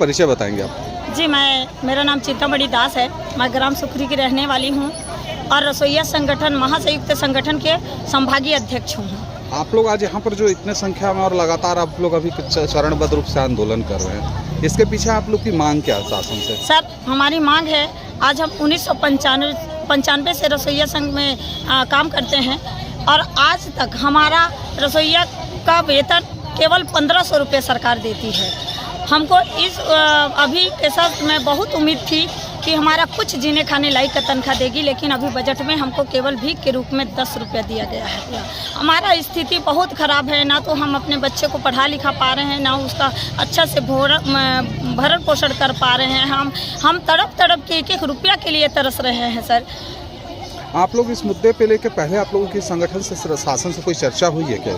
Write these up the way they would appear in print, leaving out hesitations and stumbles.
परिचय बताएंगे आप? जी, मेरा नाम चिंतामणि दास है। मैं ग्राम सुखरी की रहने वाली हूँ और रसोईया संगठन महासंयुक्त संगठन के संभागीय अध्यक्ष हूँ। आप लोग आज यहाँ पर जो इतने संख्या में और लगातार आप लोग अभी चरणबद्ध रूप से आंदोलन कर रहे हैं, इसके पीछे आप लोग की मांग क्या है शासन से? सर, हमारी मांग है, आज हम 1995 से रसोईया संघ में काम करते हैं और आज तक हमारा रसोईया का वेतन केवल 1500 रुपये सरकार देती है। हमको इस अभी के साथ में बहुत उम्मीद थी कि हमारा कुछ जीने खाने लायक का तनख्वाह देगी, लेकिन अभी बजट में हमको केवल भीख के रूप में 10 रुपया दिया गया है। हमारा स्थिति बहुत ख़राब है, ना तो हम अपने बच्चे को पढ़ा लिखा पा रहे हैं, ना उसका अच्छा से भरण पोषण कर पा रहे हैं। हम तड़प के एक रुपया के लिए तरस रहे हैं। सर, आप लोग इस मुद्दे पे लेके पहले आप लोगों की संगठन से शासन से कोई चर्चा हुई है क्या?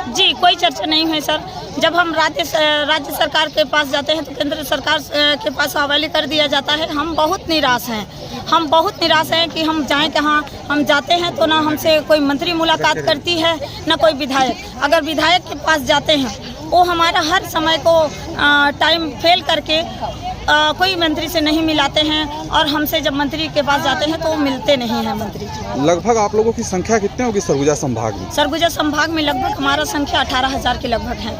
जी, कोई चर्चा नहीं हुई सर। जब हम राज्य सरकार के पास जाते हैं तो केंद्र सरकार के पास हवाले कर दिया जाता है। हम बहुत निराश हैं कि हम जाएं कहाँ। हम जाते हैं तो ना हमसे कोई मंत्री मुलाकात करती है, ना कोई विधायक। अगर विधायक के पास जाते हैं वो हमारा हर समय को टाइम फेल करके कोई मंत्री से नहीं मिलाते हैं, और हमसे जब मंत्री के पास जाते हैं तो वो मिलते नहीं हैं मंत्री। लगभग आप लोगों की संख्या कितनी होगी सरगुजा संभाग में? सरगुजा संभाग में लगभग हमारा संख्या 18,000 के लगभग है।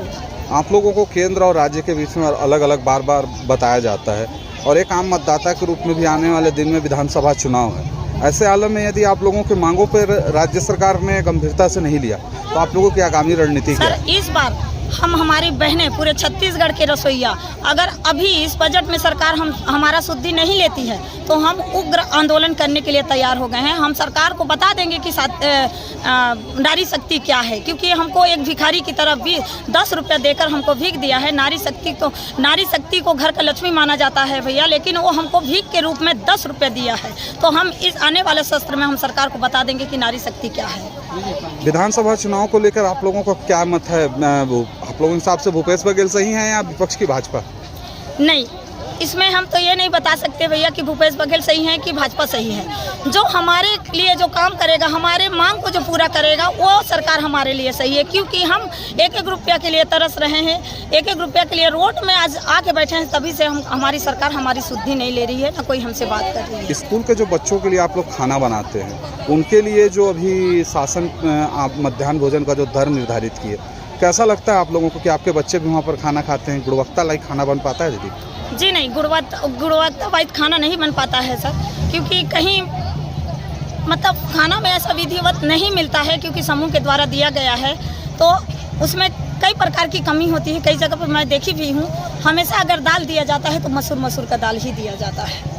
आप लोगों को केंद्र और राज्य के बीच में अलग अलग बार बताया जाता है, और एक आम मतदाता के रूप में भी आने वाले दिन में विधानसभा चुनाव है। ऐसे आलम में यदि आप लोगों की मांगों पर राज्य सरकार ने गंभीरता से नहीं लिया तो आप लोगों की आगामी रणनीति क्या है? इस बार हम हमारी बहनें पूरे छत्तीसगढ़ के रसोईया, अगर अभी इस बजट में सरकार हमारा सुधि नहीं लेती है तो हम उग्र आंदोलन करने के लिए तैयार हो गए हैं। हम सरकार को बता देंगे कि नारी शक्ति क्या है, क्योंकि हमको एक भिखारी की तरफ भी 10 रुपये देकर हमको भीख दिया है। नारी शक्ति को घर का लक्ष्मी माना जाता है भैया, लेकिन वो हमको भीख के रूप में 10 रुपये दिया है। तो हम इस आने वाले सत्र में हम सरकार को बता देंगे कि नारी शक्ति क्या है। विधानसभा चुनाव को लेकर आप लोगों का क्या मत है? आप लोगों के हिसाब से भूपेश बघेल सही है या विपक्ष की भाजपा? नहीं, इसमें हम तो ये नहीं बता सकते भैया कि भूपेश बघेल सही है कि भाजपा सही है। जो हमारे लिए जो काम करेगा, हमारे मांग को जो पूरा करेगा, वो सरकार हमारे लिए सही है। क्योंकि हम एक रुपया के लिए तरस रहे हैं, एक रुपया के लिए रोड में आज आके बैठे हैं, तभी से हमारी सरकार हमारी सुधि नहीं ले रही है, ना कोई हमसे बात कर रही है। स्कूल के जो बच्चों के लिए आप लोग खाना बनाते हैं, उनके लिए जो अभी शासन मध्याह्न भोजन का जो दर निर्धारित किए, कैसा लगता है आप लोगों को कि आपके बच्चे भी वहाँ पर खाना खाते हैं? गुणवत्ता लायक खाना बन पाता है दीदी? जी नहीं, गुणवत्ता वाइज खाना नहीं बन पाता है सर, क्योंकि कहीं मतलब खाना में ऐसा विधिवत नहीं मिलता है, क्योंकि समूह के द्वारा दिया गया है तो उसमें कई प्रकार की कमी होती है। कई जगह पर मैं देखी भी हूँ, हमेशा अगर दाल दिया जाता है तो मसूर का दाल ही दिया जाता है।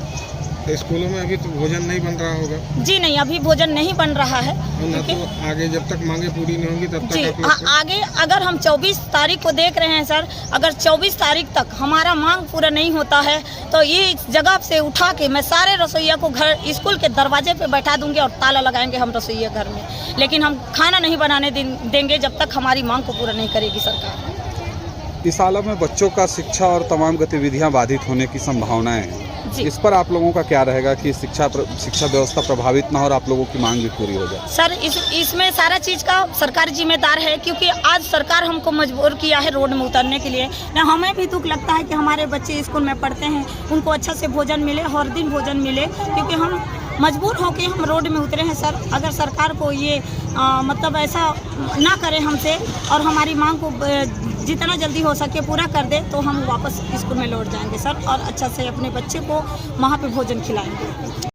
तो स्कूलों में अभी तो भोजन नहीं बन रहा होगा? जी नहीं, अभी भोजन नहीं बन रहा है। तो आगे जब तक मांगे पूरी नहीं होंगी तब जी तक आगे अगर हम 24 तारीख को देख रहे हैं सर, अगर 24 तारीख तक हमारा मांग पूरा नहीं होता है तो ये जगह से उठा के मैं सारे रसोइया को घर स्कूल के दरवाजे पे बैठा दूंगी और ताला लगाएंगे हम रसोइया घर में। लेकिन हम खाना नहीं बनाने देंगे जब तक हमारी मांग को पूरा नहीं करेगी सरकार। इस आलम में बच्चों का शिक्षा और तमाम गतिविधियां बाधित होने की संभावनाएं हैं। इस पर आप लोगों का क्या रहेगा कि शिक्षा व्यवस्था प्रभावित ना हो और आप लोगों की मांग भी पूरी हो जाए? सर, इसमें सारा चीज़ का सरकार जिम्मेदार है, क्योंकि आज सरकार हमको मजबूर किया है रोड में उतरने के लिए। हमें भी दुख लगता है कि हमारे बच्चे स्कूल में पढ़ते हैं, उनको अच्छा से भोजन मिले, हर दिन भोजन मिले, क्योंकि हम मजबूर होकर हम रोड में उतरे हैं। सर, अगर सरकार को ये मतलब ऐसा ना करे हमसे और हमारी मांग को जितना जल्दी हो सके पूरा कर दे तो हम वापस स्कूल में लौट जाएंगे सर, और अच्छा से अपने बच्चे को वहाँ पे भोजन खिलाएंगे।